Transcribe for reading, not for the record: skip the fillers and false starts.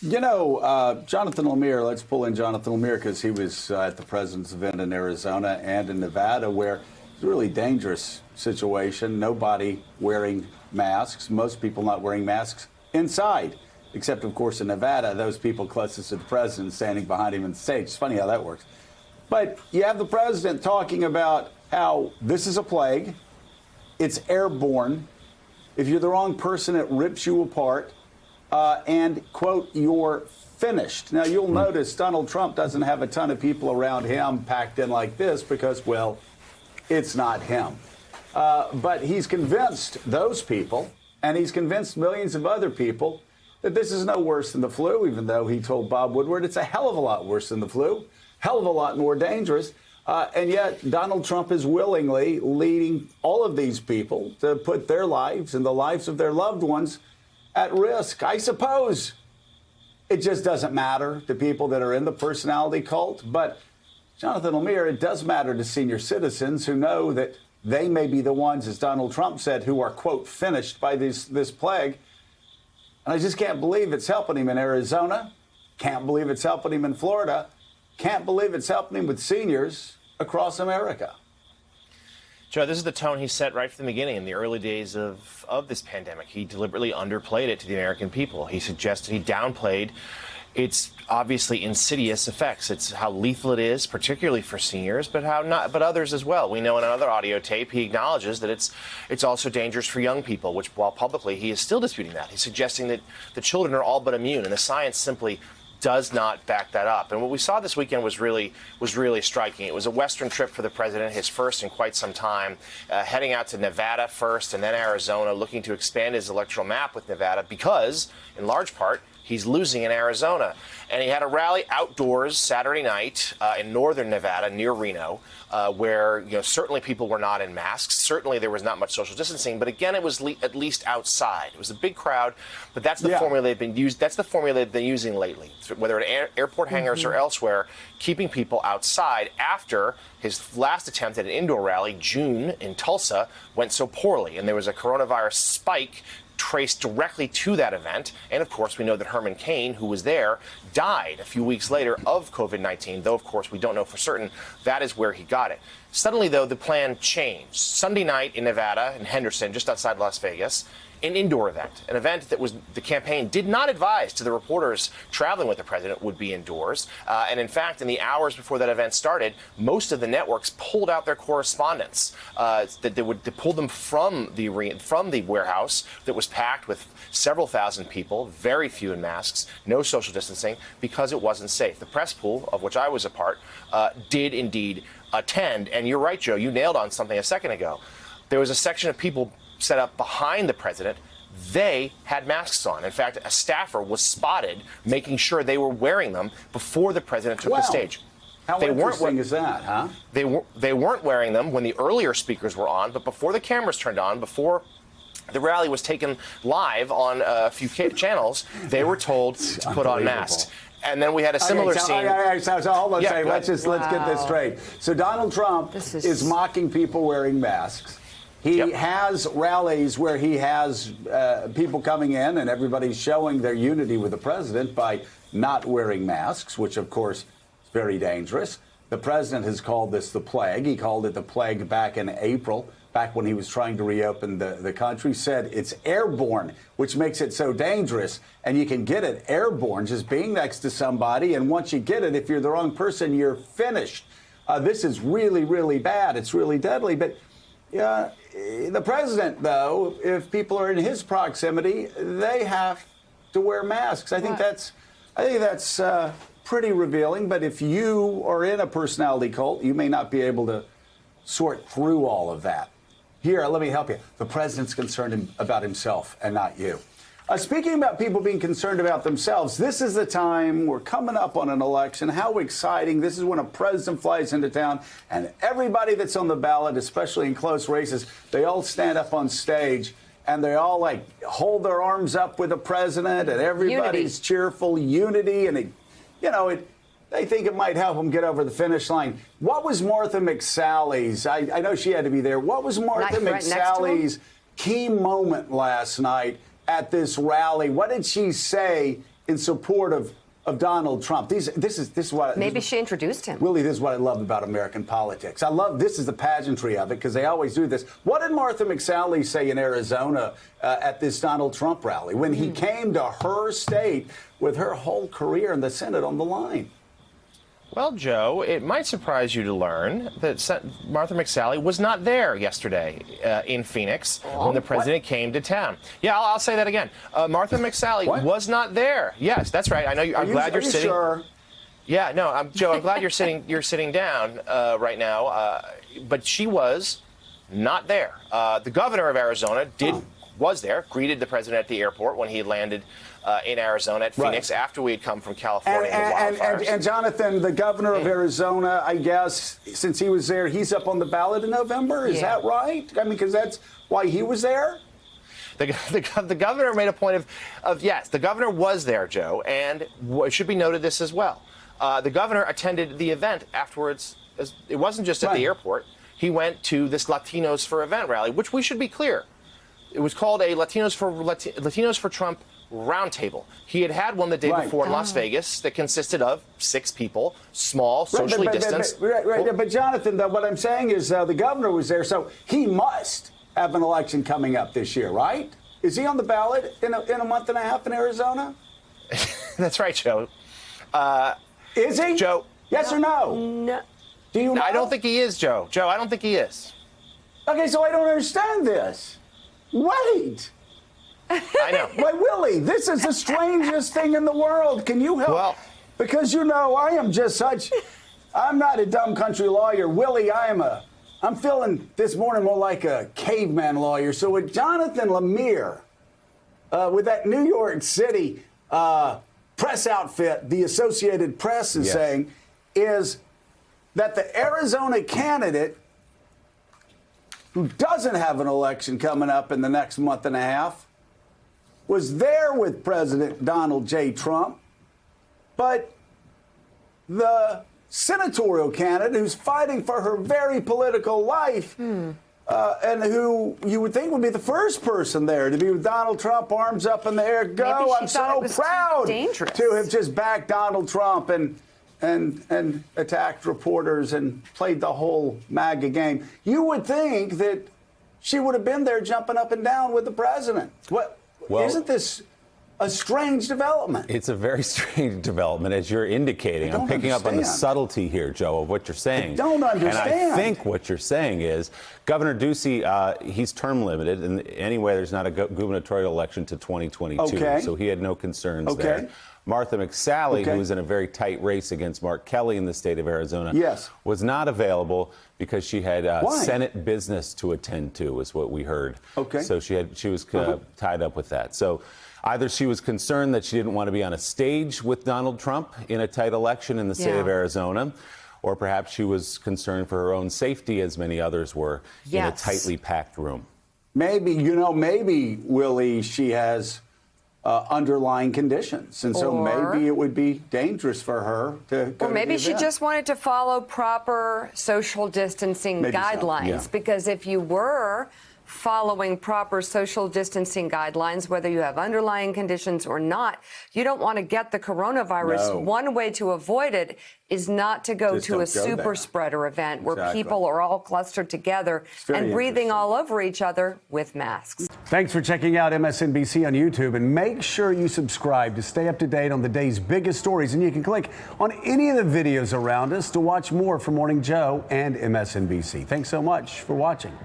Jonathan Lemire, let's pull in Jonathan Lemire because he was at the president's event in Arizona and in Nevada where it's a really dangerous situation. Nobody wearing masks, most people not wearing masks inside, except, of course, in Nevada, those people closest to the president standing behind him on stage. It's funny how that works. But you have the president talking about how this is a plague. It's airborne. If you're the wrong person, it rips you apart. And, quote, you're finished. Now, you'll notice Donald Trump doesn't have a ton of people around him packed in like this because, well, it's not him. But he's convinced those people, and he's convinced millions of other people, that this is no worse than the flu, even though he told Bob Woodward it's a hell of a lot worse than the flu, hell of a lot more dangerous. And yet Donald Trump is willingly leading all of these people to put their lives and the lives of their loved ones at risk. I suppose it just doesn't matter to people that are in the personality cult. But, Jonathan Lemire, it does matter to senior citizens who know that they may be the ones, as Donald Trump said, who are, quote, finished by this plague. And I just can't believe it's helping him in Arizona. Can't believe it's helping him in Florida. Can't believe it's helping him with seniors across America. Joe, this is the tone he set right from the beginning in the early days of this pandemic. He deliberately underplayed it to the American people. He suggested, he downplayed its obviously insidious effects. It's how lethal it is, particularly for seniors, but but others as well. We know in another audio tape he acknowledges that it's also dangerous for young people, which, while publicly he is still disputing that. He's suggesting that the children are all but immune, and the science simply does not back that up. And what we saw this weekend was really striking. It was a Western trip for the president, his first in quite some time, heading out to Nevada first and then Arizona, looking to expand his electoral map with Nevada because, in large part, he's losing in Arizona. And he had a rally outdoors Saturday night in northern Nevada near Reno, where certainly people were not in masks. Certainly there was not much social distancing, but again, it was at least outside. It was a big crowd, but that's the formula they've been using lately, whether at airport hangars or elsewhere, keeping people outside after his last attempt at an indoor rally, June in Tulsa, went so poorly, and there was a coronavirus spike traced directly to that event. And of course, we know that Herman Cain, who was there, died a few weeks later of COVID-19, though of course we don't know for certain that is where he got it. Suddenly, though, the plan changed. Sunday night in Nevada, in Henderson, just outside Las Vegas, an indoor event, an event that was the campaign did not advise to the reporters traveling with the president would be indoors. And in fact, in the hours before that event started, most of the networks pulled out their correspondents that they would pull them from the warehouse that was packed with several thousand people, very few in masks, no social distancing, because it wasn't safe. The press pool, of which I was a part, did indeed attend. And you're right, Joe, you nailed on something a second ago. There was a section of people set up behind the president. They had masks on. In fact, a staffer was spotted making sure they were wearing them before the president took the stage. How interesting is that, huh? They weren't wearing them when the earlier speakers were on, but before the cameras turned on, before the rally was taken live on a few channels, they were told to put on masks. And then we had a similar scene. So hold on a second. Let's get this straight. So Donald Trump is mocking people wearing masks. He has rallies where he has people coming in and everybody's showing their unity with the president by not wearing masks, which, of course, is very dangerous. The president has called this the plague. He called it the plague back in April, back when he was trying to reopen the country, said it's airborne, which makes it so dangerous. And you can get it airborne just being next to somebody. And once you get it, if you're the wrong person, you're finished. This is really, really bad. It's really deadly. But the president, though, if people are in his proximity, they have to wear masks. I think that's pretty revealing. But if you are in a personality cult, you may not be able to sort through all of that. Here, let me help you. The president's concerned about himself and not you. Speaking about people being concerned about themselves, this is the time we're coming up on an election. How exciting. This is when a president flies into town and everybody that's on the ballot, especially in close races, they all stand up on stage and they all hold their arms up with the president and everybody's cheerful unity. And, they think it might help them get over the finish line. What was Martha McSally's? I know she had to be there. What was Martha McSally's key moment last night at this rally? What did she say in support of Donald Trump. This is what maybe she introduced him. Willie, this is what I love about American politics. I love this is the pageantry of it because they always do this. What did Martha McSally say in Arizona at this Donald Trump rally when he came to her state with her whole career in the Senate on the line? Well, Joe, it might surprise you to learn that Martha McSally was not there yesterday in Phoenix when the president came to town. Yeah, I'll say that again. Martha McSally was not there. Yes, that's right. I know. I'm glad you're sitting. Sure? Yeah, no, Joe. I'm glad you're sitting. You're sitting down right now. But she was not there. The governor of Arizona was there, greeted the president at the airport when he landed in Arizona at Phoenix after we had come from California and the wildfires. And Jonathan, the governor of Arizona, I guess, since he was there, he's up on the ballot in November. Is that right? I mean, because that's why he was there? The governor made a point of yes, the governor was there, Joe, and it should be noted this as well. The governor attended the event afterwards. It wasn't just at the airport. He went to this Latinos for Event rally, which we should be clear. It was called a Latinos for Trump roundtable. He had one the day before in Las Vegas that consisted of 6 people, small, socially distanced. But Jonathan, though, what I'm saying is the governor was there, so he must have an election coming up this year, right? Is he on the ballot in a month and a half in Arizona? That's right, Joe. Is he? Joe. Yes or no? No. Do you know? I don't think he is, Joe. Joe, I don't think he is. Okay, so I don't understand this. Wait. I know. Wait, Willie, this is the strangest thing in the world. Can you help? Well, because you know I am just I'm not a dumb country lawyer. Willie, I'm feeling this morning more like a caveman lawyer. So with Jonathan Lemire, with that New York City press outfit, the Associated Press is saying, is that the Arizona candidate who doesn't have an election coming up in the next month and a half was there with President Donald J. Trump, but the senatorial candidate who's fighting for her very political life and who you would think would be the first person there to be with Donald Trump, arms up in the air, go. I'm so proud to have just backed Donald Trump and attacked reporters and played the whole MAGA game. You would think that she would have been there jumping up and down with the president. Well, isn't this a strange development? It's a very strange development, as you're indicating. I'm picking up on the subtlety here, Joe, of what you're saying. I don't understand. And I think what you're saying is Governor Ducey, he's term limited, and anyway, there's not a gubernatorial election to 2022, so he had no concerns there. Martha McSally, who was in a very tight race against Mark Kelly in the state of Arizona, was not available because she had Senate business to attend to, is what we heard. So she was tied up with that. So either she was concerned that she didn't want to be on a stage with Donald Trump in a tight election in the state of Arizona, or perhaps she was concerned for her own safety, as many others were, in a tightly packed room. Maybe, Willie, she has underlying conditions, and so maybe it would be dangerous for her to go. Or maybe she just wanted to follow proper social distancing guidelines, because if you were following proper social distancing guidelines, whether you have underlying conditions or not, you don't want to get the coronavirus. One way to avoid it is not to go to a super spreader event where people are all clustered together and breathing all over each other with masks. Thanks for checking out MSNBC on YouTube, and make sure you subscribe to stay up to date on the day's biggest stories. And you can click on any of the videos around us to watch more from Morning Joe and MSNBC. Thanks so much for watching.